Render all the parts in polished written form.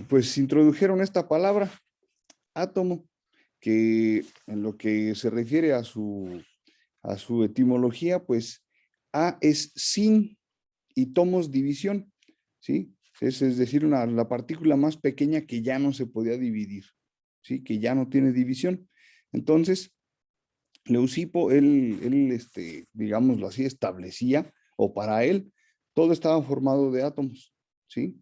pues introdujeron esta palabra, átomo, que en lo que se refiere a su etimología, pues A es sin y tomos división, ¿sí? Es decir, la partícula más pequeña que ya no se podía dividir, ¿sí? Que ya no tiene división. Entonces, Leucipo, digámoslo así, establecía, o para él, todo estaba formado de átomos, ¿sí?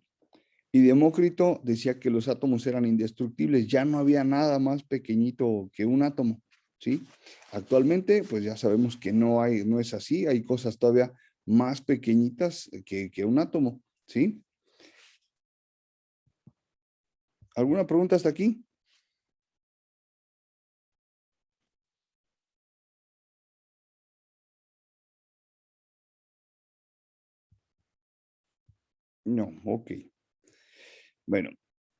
Y Demócrito decía que los átomos eran indestructibles, ya no había nada más pequeñito que un átomo, ¿sí? Actualmente, pues ya sabemos que no es así, hay cosas todavía más pequeñitas que un átomo, ¿sí? ¿Alguna pregunta hasta aquí? No, ok. Bueno,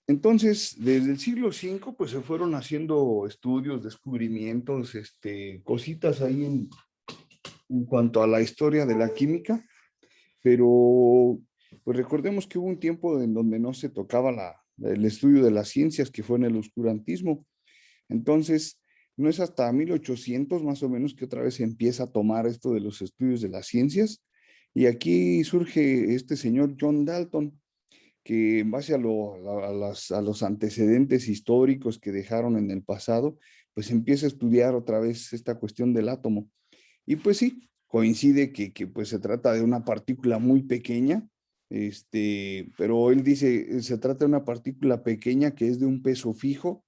entonces, desde el siglo V, pues se fueron haciendo estudios, descubrimientos, cositas ahí en cuanto a la historia de la química, pero pues recordemos que hubo un tiempo en donde no se tocaba el estudio de las ciencias, que fue en el oscurantismo. Entonces, no es hasta 1800 más o menos que otra vez se empieza a tomar esto de los estudios de las ciencias, y aquí surge este señor John Dalton, que en base a los antecedentes históricos que dejaron en el pasado, pues empieza a estudiar otra vez esta cuestión del átomo. Y pues sí, coincide que pues se trata de una partícula muy pequeña, pero él dice, se trata de una partícula pequeña que es de un peso fijo.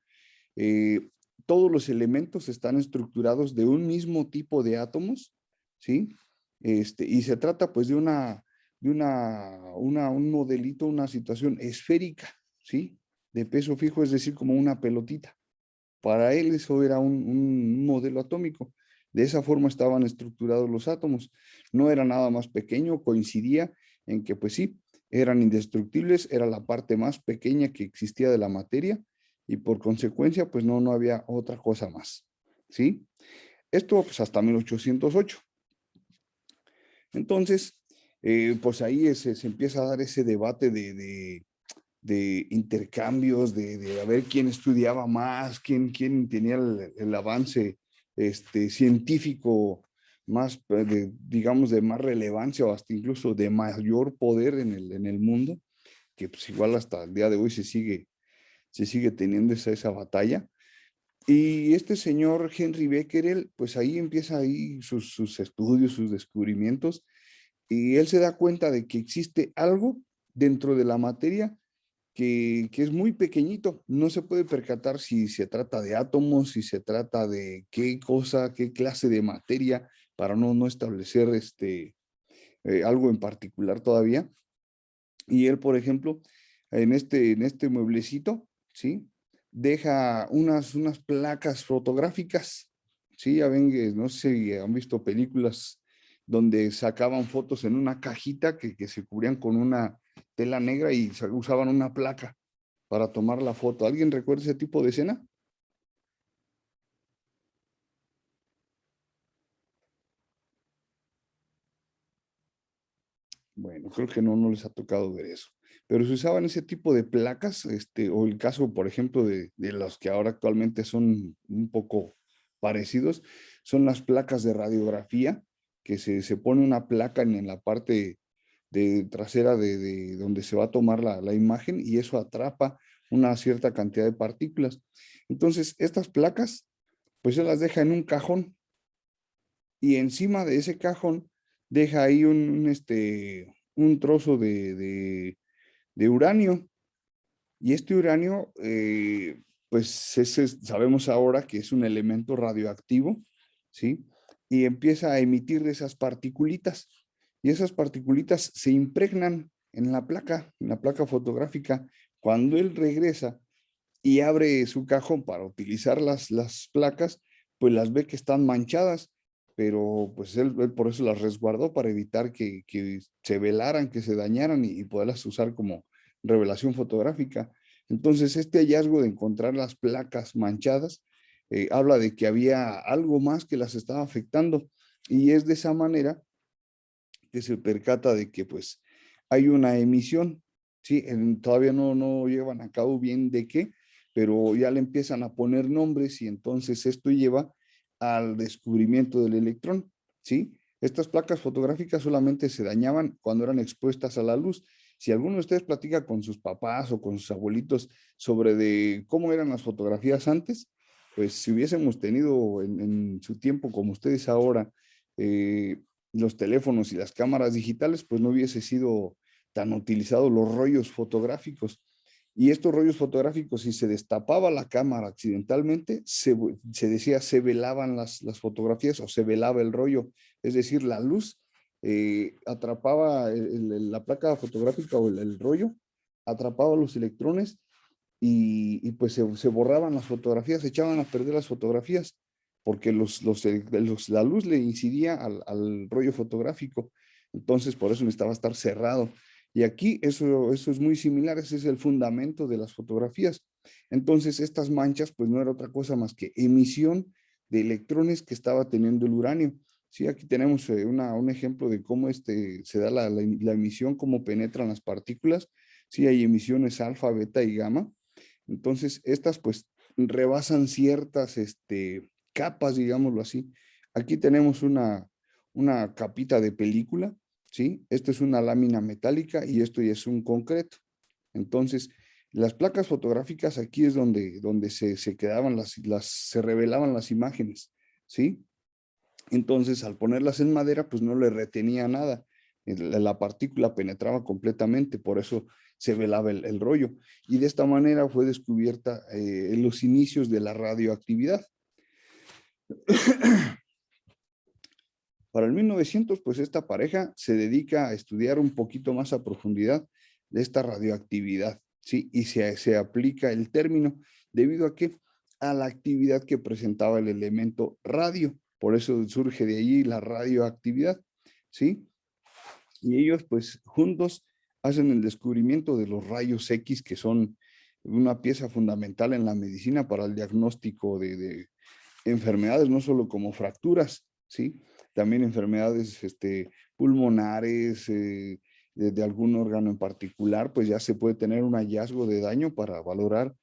eh, Todos los elementos están estructurados de un mismo tipo de átomos, ¿sí? Y se trata pues un modelito, una situación esférica, ¿sí? De peso fijo, es decir, como una pelotita. Para él eso era un modelo atómico. De esa forma estaban estructurados los átomos. No era nada más pequeño, coincidía en que pues sí, eran indestructibles, era la parte más pequeña que existía de la materia y por consecuencia pues no había otra cosa más. ¿Sí? Esto pues hasta 1808. Entonces, pues ahí se empieza a dar ese debate de intercambios, de a ver quién estudiaba más, quién tenía el avance científico más, digamos, de más relevancia o hasta incluso de mayor poder en el mundo, que pues igual hasta el día de hoy se sigue teniendo esa batalla. Y este señor Henry Becquerel, pues ahí empieza ahí sus estudios, sus descubrimientos, y él se da cuenta de que existe algo dentro de la materia que es muy pequeñito, no se puede percatar si se trata de átomos, si se trata de qué cosa, qué clase de materia, para no establecer algo en particular todavía. Y él, por ejemplo, en este mueblecito, ¿sí? Deja unas placas fotográficas, ¿sí? Ya ven, no sé si han visto películas donde sacaban fotos en una cajita que se cubrían con una tela negra y usaban una placa para tomar la foto. ¿Alguien recuerda ese tipo de escena? Bueno, creo que no les ha tocado ver eso. Pero se usaban ese tipo de placas, o el caso, por ejemplo, de los que ahora actualmente son un poco parecidos, son las placas de radiografía, que se pone una placa en la parte de trasera de donde se va a tomar la imagen y eso atrapa una cierta cantidad de partículas. Entonces, estas placas, pues se las deja en un cajón y encima de ese cajón deja ahí un trozo de uranio. Y este uranio, pues sabemos ahora que es un elemento radioactivo, ¿sí? Y empieza a emitir esas particulitas. Y esas particulitas se impregnan en la placa fotográfica. Cuando él regresa y abre su cajón para utilizar las placas, pues las ve que están manchadas, pero pues él por eso las resguardó para evitar que se velaran, que se dañaran y poderlas usar como revelación fotográfica. Entonces, este hallazgo de encontrar las placas manchadas habla de que había algo más que las estaba afectando y es de esa manera que se percata de que pues hay una emisión, ¿sí? Todavía no llevan a cabo bien de qué, pero ya le empiezan a poner nombres y entonces esto lleva al descubrimiento del electrón, ¿sí? Estas placas fotográficas solamente se dañaban cuando eran expuestas a la luz. Si alguno de ustedes platica con sus papás o con sus abuelitos sobre de cómo eran las fotografías antes, pues si hubiésemos tenido en su tiempo, como ustedes ahora, los teléfonos y las cámaras digitales, pues no hubiese sido tan utilizados los rollos fotográficos. Y estos rollos fotográficos, si se destapaba la cámara accidentalmente, se decía se velaban las fotografías o se velaba el rollo. Es decir, la luz atrapaba la placa fotográfica o el rollo, atrapaba los electrones y pues se borraban las fotografías, se echaban a perder las fotografías porque la luz le incidía al rollo fotográfico. Entonces, por eso necesitaba estar cerrado. Y aquí eso es muy similar, ese es el fundamento de las fotografías. Entonces, estas manchas, pues no era otra cosa más que emisión de electrones que estaba teniendo el uranio. Sí, aquí tenemos un ejemplo de cómo se da la emisión, cómo penetran las partículas. Sí, hay emisiones alfa, beta y gamma. Entonces, estas pues rebasan ciertas capas, digámoslo así. Aquí tenemos una capita de película, ¿sí? Esto es una lámina metálica y esto ya es un concreto. Entonces, las placas fotográficas aquí es donde se quedaban se revelaban las imágenes, ¿sí? Entonces, al ponerlas en madera, pues no le retenía nada. La partícula penetraba completamente, por eso se velaba el rollo. Y de esta manera fue descubierta en los inicios de la radioactividad. Para el 1900, pues esta pareja se dedica a estudiar un poquito más a profundidad de esta radioactividad, ¿sí? Y se aplica el término debido a que a la actividad que presentaba el elemento radio. Por eso surge de allí la radioactividad, ¿sí? Y ellos, pues, juntos hacen el descubrimiento de los rayos X, que son una pieza fundamental en la medicina para el diagnóstico de enfermedades, no solo como fracturas, ¿sí? También enfermedades pulmonares, de algún órgano en particular, pues ya se puede tener un hallazgo de daño para valorar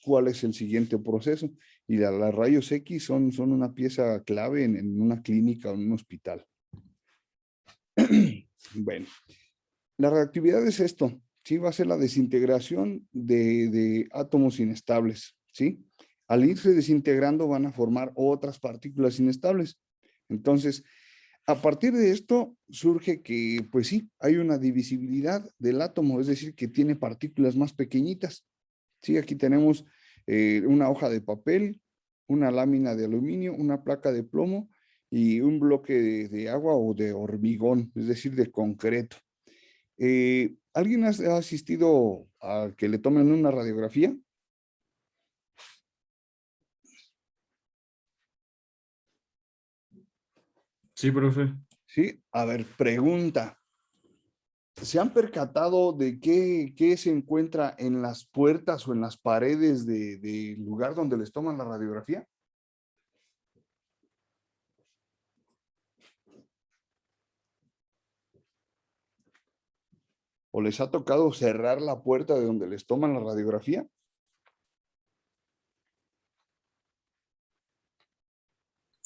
cuál es el siguiente proceso. Y las rayos X son una pieza clave en una clínica o en un hospital. Bueno, la reactividad es esto, ¿sí? Va a ser la desintegración de átomos inestables, ¿sí? Al irse desintegrando van a formar otras partículas inestables. Entonces, a partir de esto surge que, pues sí, hay una divisibilidad del átomo, es decir, que tiene partículas más pequeñitas. Sí, aquí tenemos una hoja de papel, una lámina de aluminio, una placa de plomo y un bloque de agua o de hormigón, es decir, de concreto. ¿Alguien ha asistido a que le tomen una radiografía? Sí, profe. Sí, a ver, pregunta. ¿Se han percatado de qué se encuentra en las puertas o en las paredes del lugar donde les toman la radiografía? ¿O les ha tocado cerrar la puerta de donde les toman la radiografía?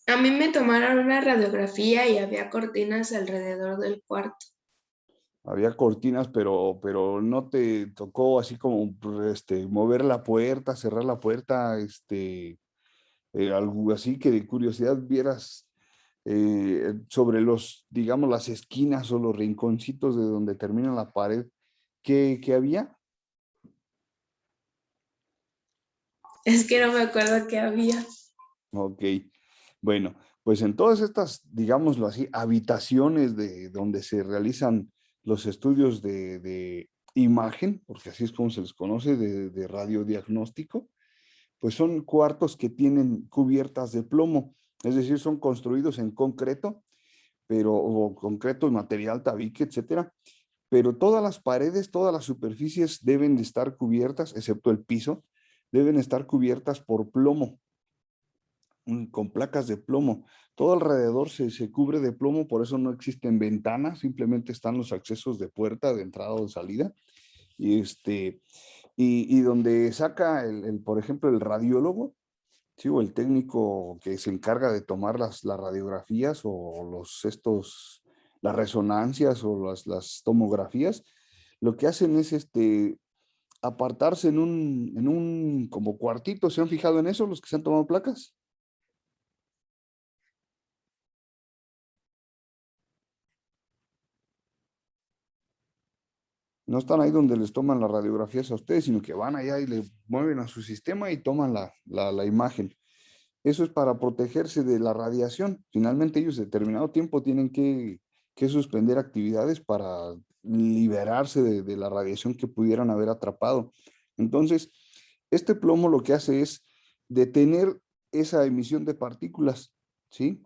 A mí me tomaron una radiografía y había cortinas alrededor del cuarto. Había cortinas, pero no te tocó así como mover la puerta, cerrar la puerta, algo así que de curiosidad vieras sobre digamos, las esquinas o los rinconcitos de donde termina la pared, ¿qué había? Es que no me acuerdo qué había. Ok, bueno, pues en todas estas, digámoslo así, habitaciones de donde se realizan los estudios de imagen, porque así es como se les conoce, de radiodiagnóstico, pues son cuartos que tienen cubiertas de plomo, es decir, son construidos en concreto, o concreto, material, tabique, etcétera, pero todas las paredes, todas las superficies deben de estar cubiertas, excepto el piso, deben estar cubiertas por plomo, con placas de plomo. Todo alrededor se cubre de plomo, por eso no existen ventanas, simplemente están los accesos de puerta, de entrada o de salida, y donde saca, por ejemplo, el radiólogo, ¿sí? O el técnico que se encarga de tomar las radiografías o las resonancias o las tomografías, lo que hacen es apartarse en un como cuartito. ¿Se han fijado en eso los que se han tomado placas? No están ahí donde les toman las radiografías a ustedes, sino que van allá y le mueven a su sistema y toman la imagen. Eso es para protegerse de la radiación. Finalmente ellos determinado tiempo tienen que suspender actividades para liberarse de la radiación que pudieran haber atrapado. Entonces, este plomo lo que hace es detener esa emisión de partículas, ¿sí?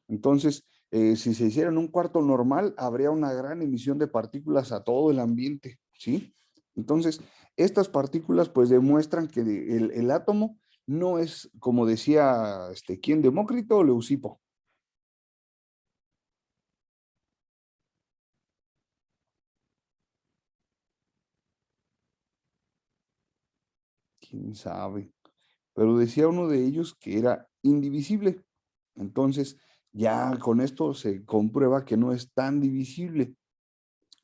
Entonces, si se hiciera en un cuarto normal, habría una gran emisión de partículas a todo el ambiente, ¿sí? Entonces, estas partículas pues demuestran que el átomo no es, como decía, ¿quién? ¿Demócrito o Leucipo? ¿Quién sabe? Pero decía uno de ellos que era indivisible. Entonces, ya con esto se comprueba que no es tan divisible.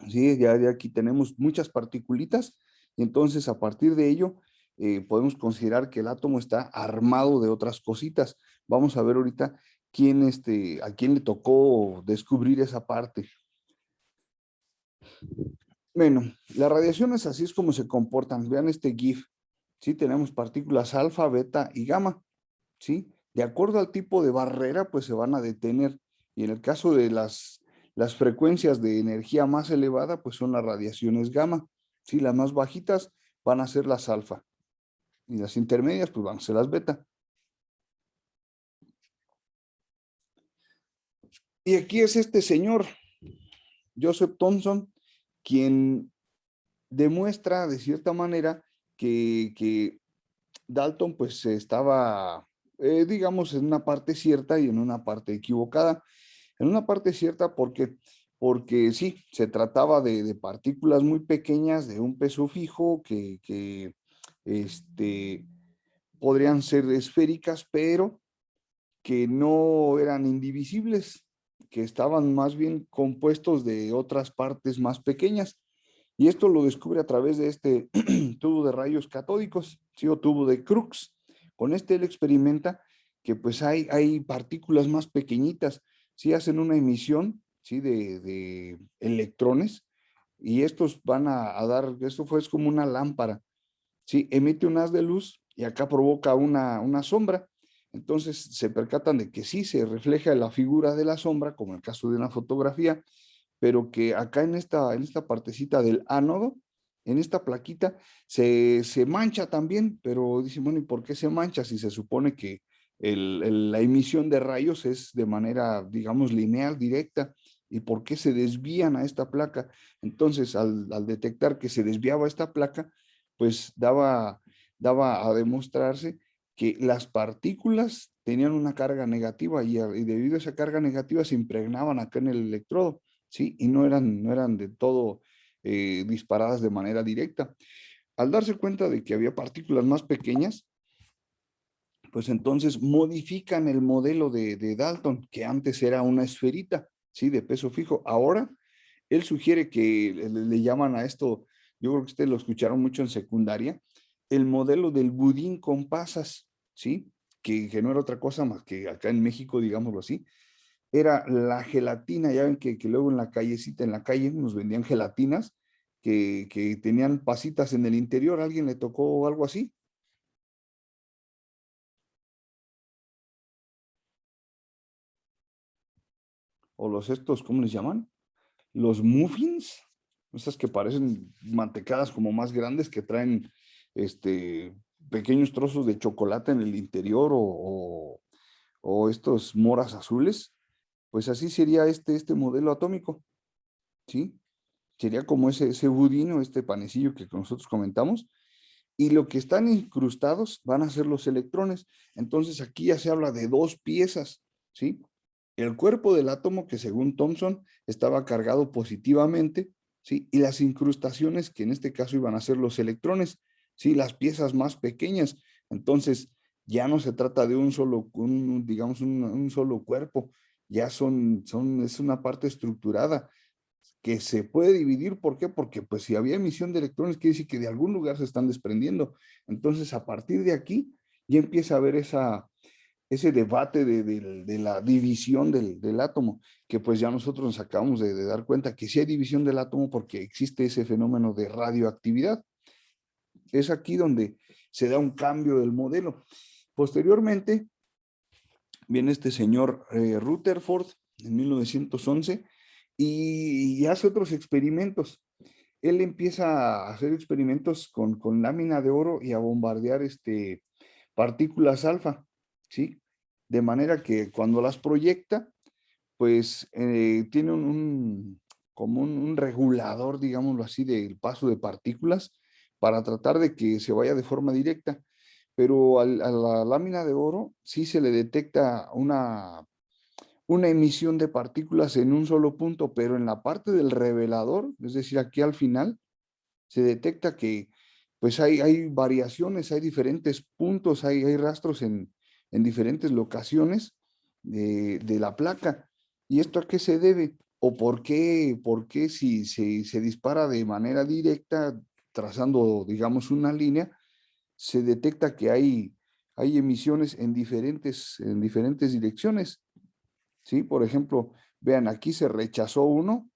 Sí, ya de aquí tenemos muchas particulitas y entonces a partir de ello podemos considerar que el átomo está armado de otras cositas. Vamos a ver ahorita a quién le tocó descubrir esa parte. Bueno, las radiaciones así es como se comportan. Vean este GIF. Sí, tenemos partículas alfa, beta y gamma. ¿Sí? De acuerdo al tipo de barrera, pues se van a detener. Y en el caso de las frecuencias de energía más elevada, pues son las radiaciones gamma. ¿Sí? Las más bajitas van a ser las alfa. Y las intermedias, pues van a ser las beta. Y aquí es este señor, Joseph Thomson, quien demuestra de cierta manera que Dalton pues estaba, digamos, en una parte cierta y en una parte equivocada. En una parte cierta porque sí, se trataba de partículas muy pequeñas de un peso fijo que este, podrían ser esféricas, pero que no eran indivisibles, que estaban más bien compuestos de otras partes más pequeñas. Y esto lo descubre a través de este tubo de rayos catódicos, ¿sí? O tubo de Crookes. Con este él experimenta que pues hay partículas más pequeñitas, ¿sí? Hacen una emisión, ¿sí? De electrones y estos van a dar, esto fue es como una lámpara, ¿sí? Emite un haz de luz y acá provoca una sombra. Entonces se percatan de que sí se refleja la figura de la sombra, como en el caso de una fotografía, pero que acá en esta partecita del ánodo, en esta plaquita, se mancha también, pero dicen, bueno, ¿y por qué se mancha si se supone que la emisión de rayos es de manera, digamos, lineal, directa? ¿Y por qué se desvían a esta placa? Entonces, al detectar que se desviaba esta placa, pues daba a demostrarse que las partículas tenían una carga negativa y debido a esa carga negativa se impregnaban acá en el electrodo. ¿Sí? Y no eran de todo disparadas de manera directa. Al darse cuenta de que había partículas más pequeñas, pues entonces modifican el modelo de Dalton, que antes era una esferita, ¿sí? De peso fijo. Ahora, él sugiere que le llaman a esto, yo creo que ustedes lo escucharon mucho en secundaria, el modelo del budín con pasas, ¿sí? Que no era otra cosa más que acá en México, digámoslo así, era la gelatina. Ya ven que luego en la callecita, en la calle, nos vendían gelatinas que tenían pasitas en el interior. ¿A alguien le tocó algo así? O los estos, ¿cómo les llaman? Los muffins, esas que parecen mantecadas como más grandes que traen pequeños trozos de chocolate en el interior o estos moras azules. Pues así sería este modelo atómico, ¿sí? Sería como ese budino, este panecillo que nosotros comentamos, y lo que están incrustados van a ser los electrones. Entonces aquí ya se habla de dos piezas, ¿sí? El cuerpo del átomo que según Thomson estaba cargado positivamente, ¿sí? Y las incrustaciones, que en este caso iban a ser los electrones, ¿sí? Las piezas más pequeñas. Entonces, ya no se trata de un solo, digamos, un solo cuerpo, ya es una parte estructurada que se puede dividir. ¿Por qué? Porque pues si había emisión de electrones, quiere decir que de algún lugar se están desprendiendo. Entonces, a partir de aquí, ya empieza a haber ese debate de la división del átomo, que pues ya nosotros nos acabamos de dar cuenta que sí hay división del átomo porque existe ese fenómeno de radioactividad. Es aquí donde se da un cambio del modelo. Posteriormente, viene este señor Rutherford en 1911 y hace otros experimentos. Él empieza a hacer experimentos con lámina de oro y a bombardear partículas alfa, ¿sí? De manera que cuando las proyecta, pues tiene como un regulador, digámoslo así, del paso de partículas para tratar de que se vaya de forma directa. Pero a la lámina de oro sí se le detecta una emisión de partículas en un solo punto, pero en la parte del revelador, es decir, aquí al final, se detecta que pues hay variaciones, hay diferentes puntos, hay rastros en diferentes locaciones de la placa. ¿Y esto a qué se debe? ¿O por qué si se dispara de manera directa, trazando, digamos, una línea, se detecta que hay emisiones en diferentes direcciones? ¿Sí? Por ejemplo, vean, aquí se rechazó uno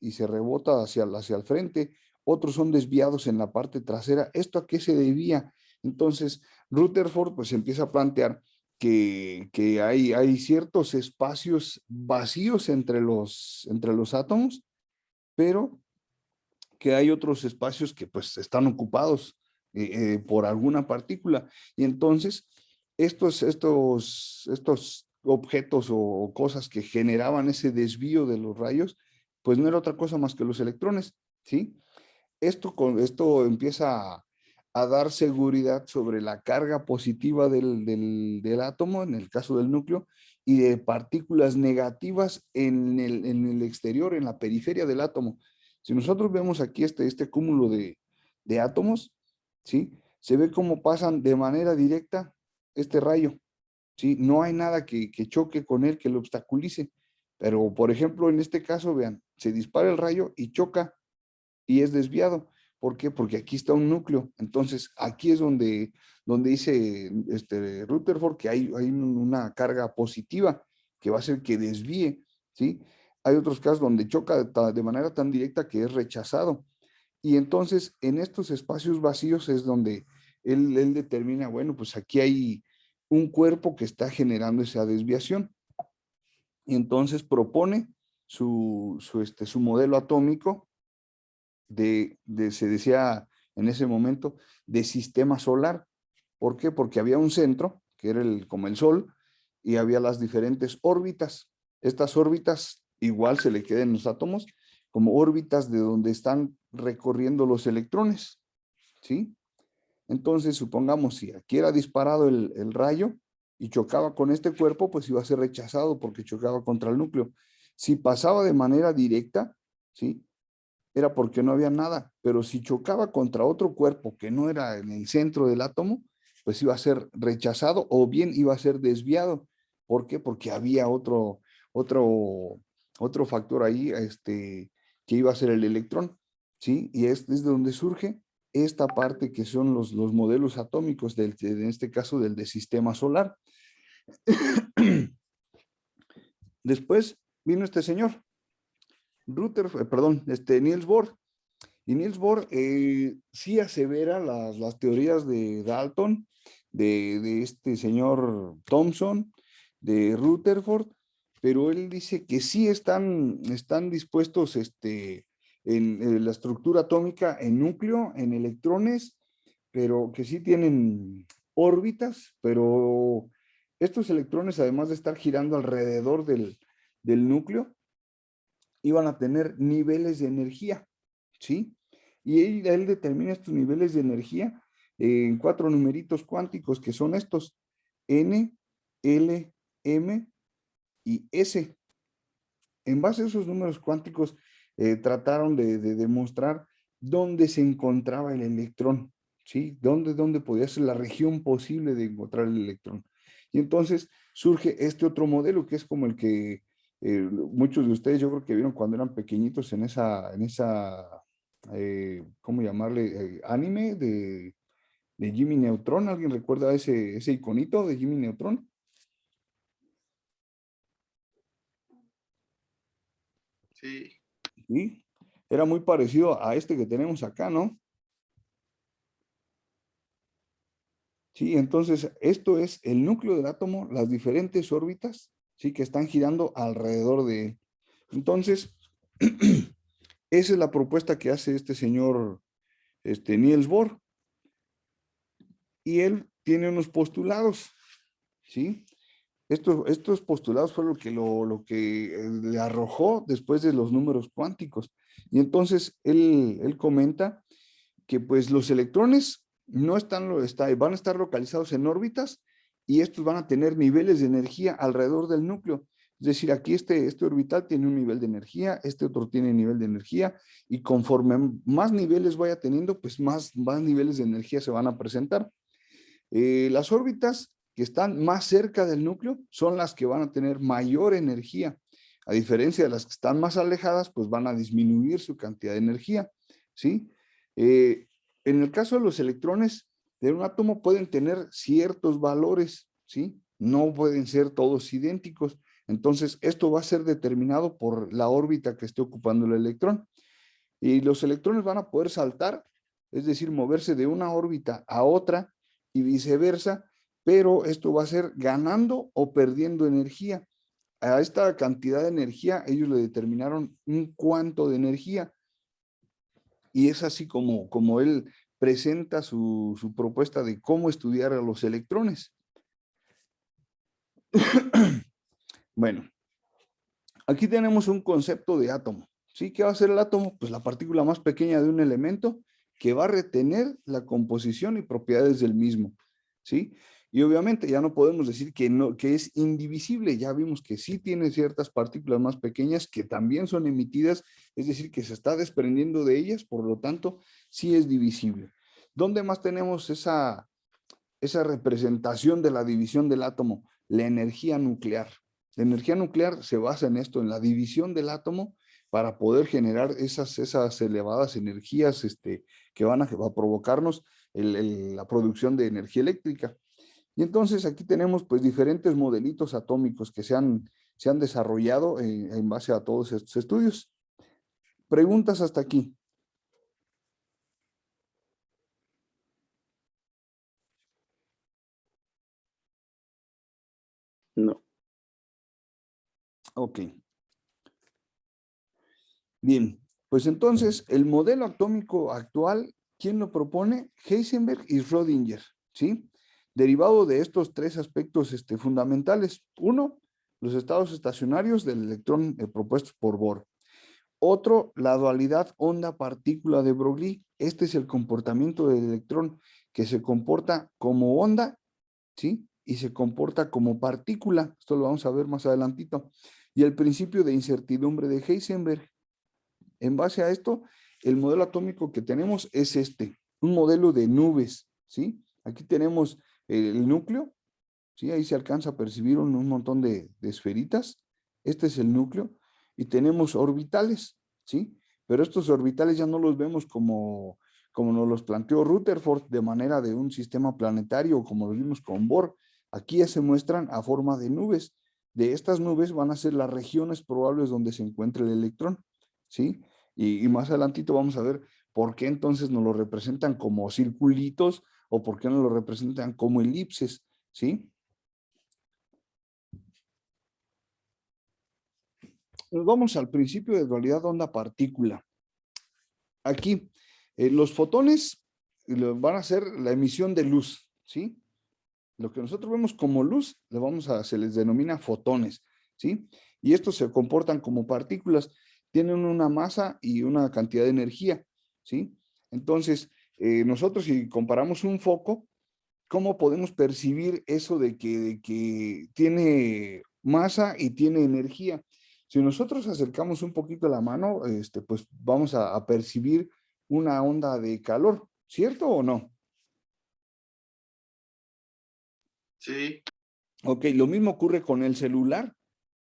y se rebota hacia el frente, otros son desviados en la parte trasera. ¿Esto a qué se debía? Entonces, Rutherford pues empieza a plantear que hay ciertos espacios vacíos entre los átomos, pero que hay otros espacios que pues están ocupados por alguna partícula. Y entonces, estos objetos o cosas que generaban ese desvío de los rayos, pues no era otra cosa más que los electrones, ¿sí? Esto empieza a dar seguridad sobre la carga positiva del átomo, en el caso del núcleo, y de partículas negativas en el exterior, en la periferia del átomo. Si nosotros vemos aquí este cúmulo de átomos, ¿sí? Se ve cómo pasan de manera directa este rayo, ¿sí? No hay nada que choque con él, que lo obstaculice. Pero, por ejemplo, en este caso, vean, se dispara el rayo y choca y es desviado. ¿Por qué? Porque aquí está un núcleo. Entonces, aquí es donde dice Rutherford que hay una carga positiva que va a hacer que desvíe, ¿sí? Hay otros casos donde choca de manera tan directa que es rechazado. Y entonces, en estos espacios vacíos es donde él determina, bueno, pues aquí hay un cuerpo que está generando esa desviación. Y entonces propone su modelo atómico se decía en ese momento, de sistema solar. ¿Por qué? Porque había un centro, que era como el Sol, y había las diferentes órbitas. Estas órbitas igual se le quedan en los átomos como órbitas de donde están recorriendo los electrones, ¿sí? Entonces, supongamos, si aquí era disparado el rayo y chocaba con este cuerpo, pues iba a ser rechazado porque chocaba contra el núcleo. Si pasaba de manera directa, ¿sí? Era porque no había nada, pero si chocaba contra otro cuerpo que no era en el centro del átomo, pues iba a ser rechazado o bien iba a ser desviado. ¿Por qué? Porque había otro, otro factor ahí, que iba a ser el electrón, ¿sí? Y es desde donde surge esta parte que son los modelos atómicos, en este caso del de sistema solar. Después vino este señor, Niels Bohr. Y Niels Bohr sí asevera las teorías de Dalton, de este señor Thomson, de Rutherford, pero él dice que sí están dispuestos en la estructura atómica, en núcleo, en electrones, pero que sí tienen órbitas, pero estos electrones, además de estar girando alrededor del núcleo, iban a tener niveles de energía, ¿sí? Y él determina estos niveles de energía en 4 numeritos cuánticos que son estos: N, L, M y S. En base a esos números cuánticos, trataron de demostrar dónde se encontraba el electrón, ¿sí? Dónde podía ser la región posible de encontrar el electrón. Y entonces surge este otro modelo que es como el que muchos de ustedes yo creo que vieron cuando eran pequeñitos en esa ¿cómo llamarle? Anime de Jimmy Neutron. ¿Alguien recuerda ese iconito de Jimmy Neutron? Sí. Sí, era muy parecido a este que tenemos acá, ¿no? Sí, entonces esto es el núcleo del átomo, las diferentes órbitas, sí, que están girando alrededor de él. Entonces, esa es la propuesta que hace este señor, Niels Bohr, y él tiene unos postulados, ¿sí? Estos postulados fueron lo que le arrojó después de los números cuánticos. Y entonces él comenta que pues los electrones no van a estar localizados en órbitas y estos van a tener niveles de energía alrededor del núcleo. Es decir, aquí este orbital tiene un nivel de energía, este otro tiene nivel de energía y conforme más niveles vaya teniendo, pues más niveles de energía se van a presentar. Las órbitas que están más cerca del núcleo son las que van a tener mayor energía. A diferencia de las que están más alejadas, pues van a disminuir su cantidad de energía, ¿sí? En el caso de los electrones de un átomo pueden tener ciertos valores, ¿sí? No pueden ser todos idénticos. Entonces, esto va a ser determinado por la órbita que esté ocupando el electrón. Y los electrones van a poder saltar, es decir, moverse de una órbita a otra y viceversa, pero esto va a ser ganando o perdiendo energía. A esta cantidad de energía ellos le determinaron un cuánto de energía y es así como él presenta su propuesta de cómo estudiar a los electrones. Bueno, aquí tenemos un concepto de átomo. ¿Sí? ¿Qué va a ser el átomo? Pues la partícula más pequeña de un elemento que va a retener la composición y propiedades del mismo. ¿Sí? Y obviamente ya no podemos decir que es indivisible. Ya vimos que sí tiene ciertas partículas más pequeñas que también son emitidas, es decir, que se está desprendiendo de ellas, por lo tanto, sí es divisible. ¿Dónde más tenemos esa representación de la división del átomo? La energía nuclear. La energía nuclear se basa en esto, en la división del átomo para poder generar esas elevadas energías que van a provocarnos la producción de energía eléctrica. Y entonces aquí tenemos pues diferentes modelitos atómicos que se han desarrollado en base a todos estos estudios. Preguntas hasta aquí. No. Ok. Bien, pues entonces el modelo atómico actual, ¿quién lo propone? Heisenberg y Schrödinger, ¿sí? Derivado de estos tres aspectos fundamentales. Uno, los estados estacionarios del electrón propuestos por Bohr. Otro, la dualidad onda-partícula de Broglie. Este es el comportamiento del electrón que se comporta como onda, ¿sí? Y se comporta como partícula. Esto lo vamos a ver más adelantito. Y el principio de incertidumbre de Heisenberg. En base a esto, el modelo atómico que tenemos es un modelo de nubes, ¿sí? Aquí tenemos el núcleo, ¿sí? Ahí se alcanza a percibir un montón de esferitas. Este es el núcleo. Y tenemos orbitales, ¿sí? Pero estos orbitales ya no los vemos como nos los planteó Rutherford de manera de un sistema planetario, como los vimos con Bohr. Aquí ya se muestran a forma de nubes. De estas nubes van a ser las regiones probables donde se encuentra el electrón, ¿sí? Y más adelantito vamos a ver por qué entonces nos lo representan como circulitos o por qué nos lo representan como elipses, ¿sí? Nos vamos al principio de dualidad onda-partícula. Aquí, los fotones van a ser la emisión de luz, ¿sí? Lo que nosotros vemos como luz, se les denomina fotones, ¿sí? Y estos se comportan como partículas, tienen una masa y una cantidad de energía, ¿sí? Entonces, nosotros si comparamos un foco, ¿cómo podemos percibir eso de que tiene masa y tiene energía? Si nosotros acercamos un poquito la mano, pues vamos a percibir una onda de calor, ¿cierto o no? Sí, Ok, lo mismo ocurre con el celular,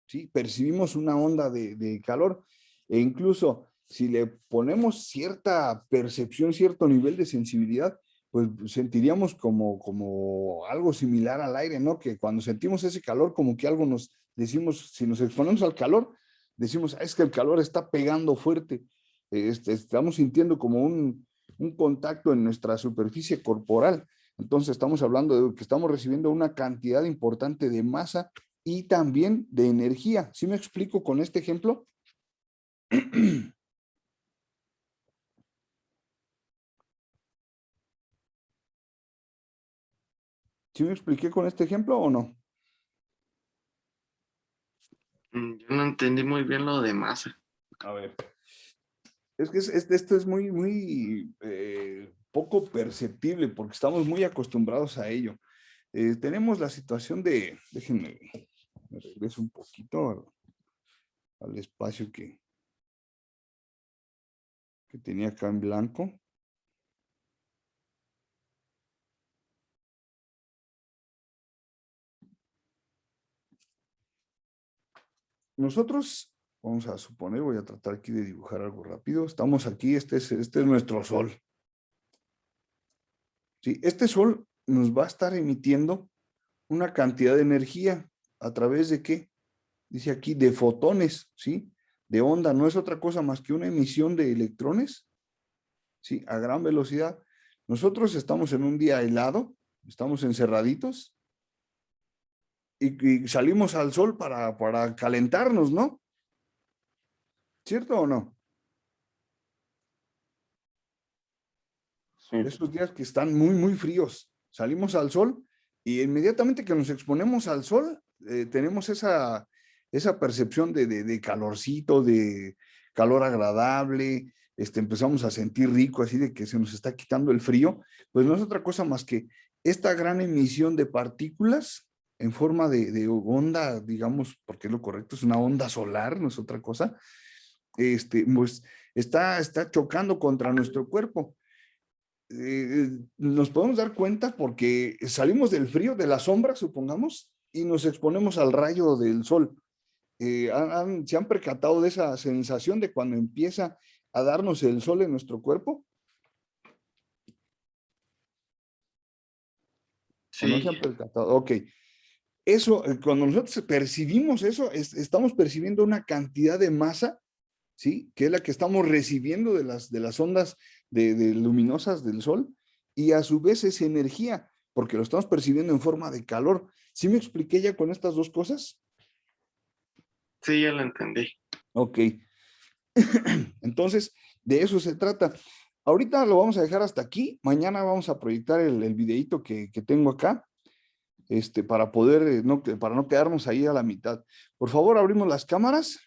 ¿sí? Percibimos una onda de calor e incluso si le ponemos cierta percepción, cierto nivel de sensibilidad, pues sentiríamos como algo similar al aire, ¿no? Que cuando sentimos ese calor, como que algo nos decimos, si nos exponemos al calor, decimos, "Ah, es que el calor está pegando fuerte, estamos sintiendo como un contacto en nuestra superficie corporal. Entonces estamos hablando de que estamos recibiendo una cantidad importante de masa y también de energía. ¿Sí me explico con este ejemplo? ¿Sí me expliqué con este ejemplo o no? yo no entendí muy bien lo de masa. A ver. Es que esto es muy poco perceptible porque estamos muy acostumbrados a ello. Tenemos la situación de, déjenme, me regreso un poquito al espacio que tenía acá en blanco. Nosotros, vamos a suponer, voy a tratar aquí de dibujar algo rápido. Estamos aquí, este es nuestro sol. ¿Sí? Este sol nos va a estar emitiendo una cantidad de energía a través de ¿qué? Dice aquí, de fotones, ¿sí? De onda, no es otra cosa más que una emisión de electrones, ¿sí? A gran velocidad. Nosotros estamos en un día helado, estamos encerraditos y salimos al sol para calentarnos, ¿no? ¿Cierto o no? Sí. Esos días que están muy fríos, salimos al sol y inmediatamente que nos exponemos al sol, tenemos esa percepción de calorcito, de calor agradable, empezamos a sentir rico, así de que se nos está quitando el frío, pues no es otra cosa más que esta gran emisión de partículas en forma de onda, digamos, porque es lo correcto, es una onda solar, no es otra cosa, pues está chocando contra nuestro cuerpo. Nos podemos dar cuenta porque salimos del frío, de la sombra, supongamos, y nos exponemos al rayo del sol. ¿Se han percatado de esa sensación de cuando empieza a darnos el sol en nuestro cuerpo? ¿O no se Sí, han percatado? Ok. Eso, cuando nosotros percibimos eso, estamos percibiendo una cantidad de masa, ¿sí? Que es la que estamos recibiendo de las ondas luminosas del sol, y a su vez es energía, porque lo estamos percibiendo en forma de calor. ¿Sí me expliqué ya con estas dos cosas? sí, ya lo entendí. Ok. Entonces, de eso se trata. Ahorita lo vamos a dejar hasta aquí. Mañana vamos a proyectar el videíto que tengo acá, para poder, para no quedarnos ahí a la mitad. Por favor, abrimos las cámaras.